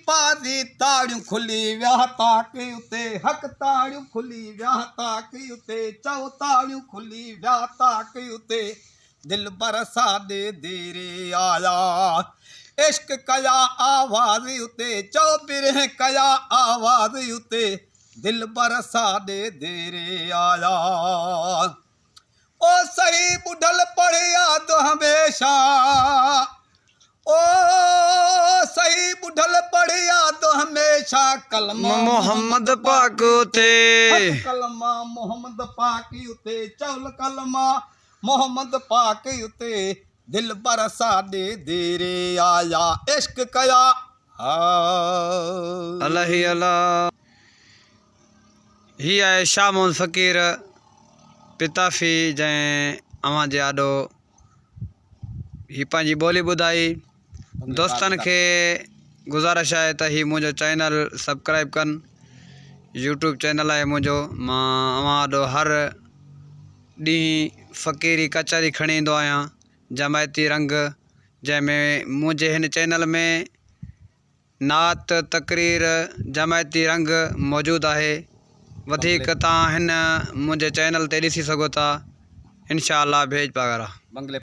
पादी ताड़ियों खुली व्याह ताकि उते हक ताड़ियों खुली व्याह ताकि उते चौ ताड़ियों खुली व्याह ताकि उते दिल बरसा दे देरे आया इश्क कया आवाज उते चौ बिरह कया आवाज उते दिल बरसा दे देरे आया ओ सही बुढ़ल पढ़िया तो हमेशा ओ सही बुढ़ल पढ़िया तो हमेशा कलमा मोहम्मद पाक उते कलमा मोहम्मद पाक उते चौल कलमा मोहम्मद पाक उते दिल बरसा दे देरे आया इश्क कया अल्लाह अल्लाह ही आहे शामुल फ़कीर पिताफ़ी जैं अवां जे आॾो ही पंहिंजी ॿोली ॿुधाई दोस्तनि खे गुज़ारिश आहे त ही मुंहिंजो चैनल सब्सक्राइब कनि यूट्यूब चैनल आहे मुंहिंजो मां अवां आॾो हर ॾींहुं फ़क़ीरी कचहरी खणी ईंदो आहियां जमायती रंग जंहिंमें मुंहिंजे हिन चैनल में नात तक़रीर जमायती रंग मौजूदु आहे वधीक तव्हां हिन मुंहिंजे चैनल ते ॾिसी सघो था इंशाअल्लाह भेज पगारा बंगले।